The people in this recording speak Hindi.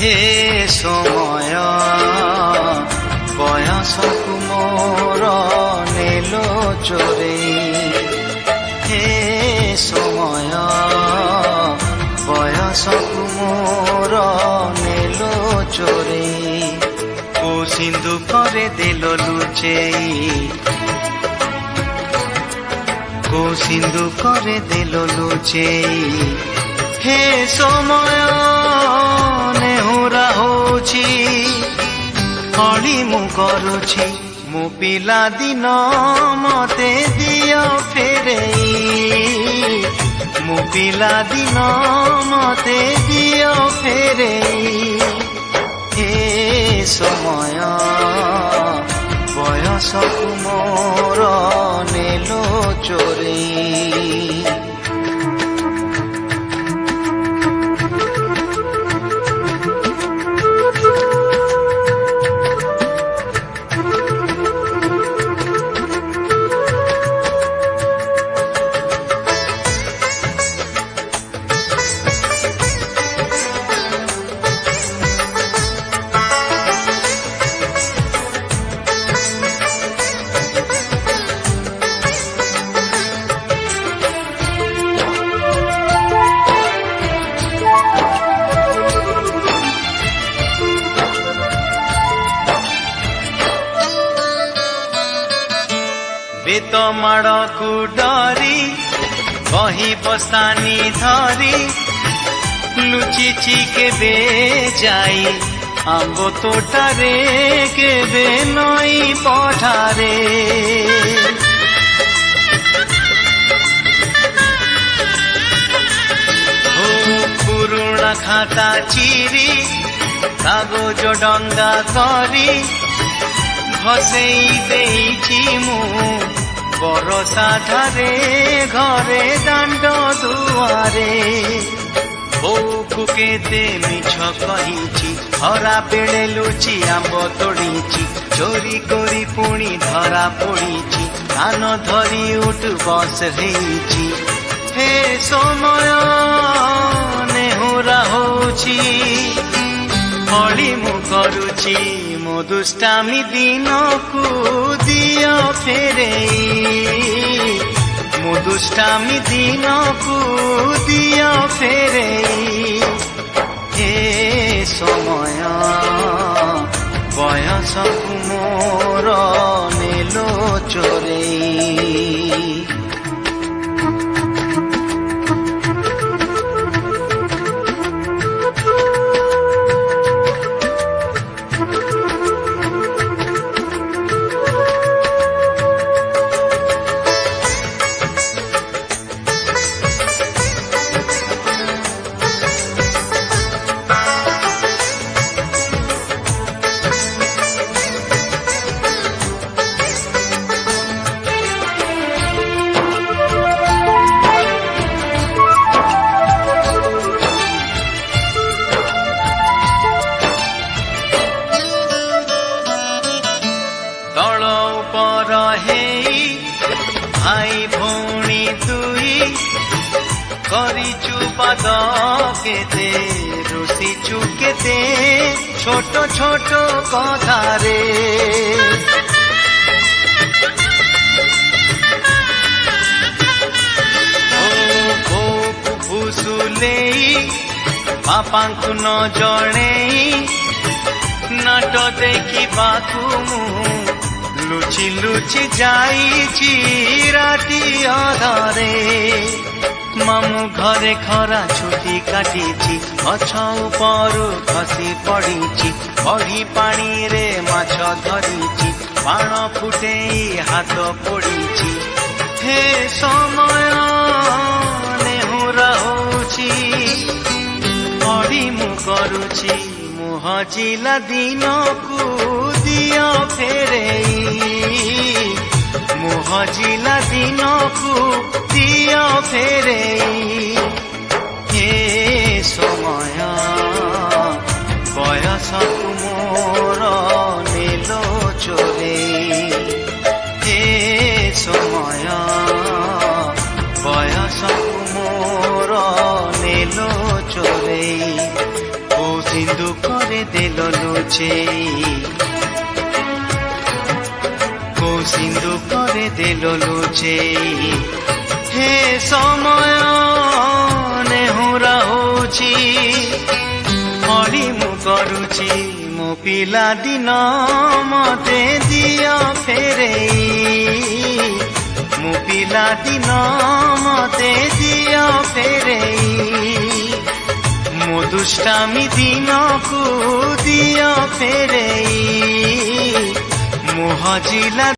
हे समय बयसकु मोर नेलो चोरेई हे समय बयसकु मोर नेलो चोरेई को सिंधु करे देलो लुचेई को सिंधु करे देलो लुचेई हे समय नेहुरा होछि हली मु करुछि मु पिला दिन मते दियो फेरेई मु पिला दिन मते दियो फेरेई हे समय बयसकु मोर नेलो चोरेई बेत माड़कू डरी बही बसानी धरी लुचिची केबे जाई आंब तोटारे केबे नई पठारे पुरुणा खाता चिरी कागज डंगा करी घसेई देइछि मु बरसा धारे घरे दांड दुआरे बोकु केते मिछ कहिछि हरा बेले लुचि आंब तोड़ीछि चोरी करी पुणी धरा पड़ीछि कान धरी उठ बस हेइछि हे समय नेहुरा होछि हली मु करुछि मो दुष्टामी दिन को दियो फेरेई मो दुष्टामी दिन को दियो फेरेई हे समय बयसकु मोर नेलो चोरेई भाई भौणी दुई करिचु पाद केते रुसिचु केते छोट छोट कथारे भूसुलेई बापांकु न जणेई नाट देखिबाकु लुचि लुचि जाइछि राति अधरे मामु घरे खरा छुटी काटिछि गछ उपरु खसी पड़िछि बड़ी पानी रे माछ धरिछि बाण फुटेई हाथ पड़िछि हे समय नेहुरा होछि बड़ी मु करुछि हजिला दिन को दियो फेरेई मुहजिला दिन को दियो फेरेई हे समय बयसकु मोर नेलो चोरेई हे समय बयसकु मोर नेलो चोरेई ओ सिंधु ଲୁଚେଇ କୋଉ ସିନ୍ଦୁକରେ ଦେଲ ଲୁଚେଇ ହେ ସମୟ ନେହୁରା ହଉଛି ଅଳି ମୁଁ କରୁଛି ମୋ ପିଲା ଦିନ ମତେ ଦିଅ ଫେରେଇ ମୋ ପିଲା ଦିନ ମତେ ଦିଅ ଫେରେଇ ମୋ ଦୁଷ୍ଟାମି ଦିନକୁ ଦିଅ ଫେରେଇ ମୋ ହଜିଲା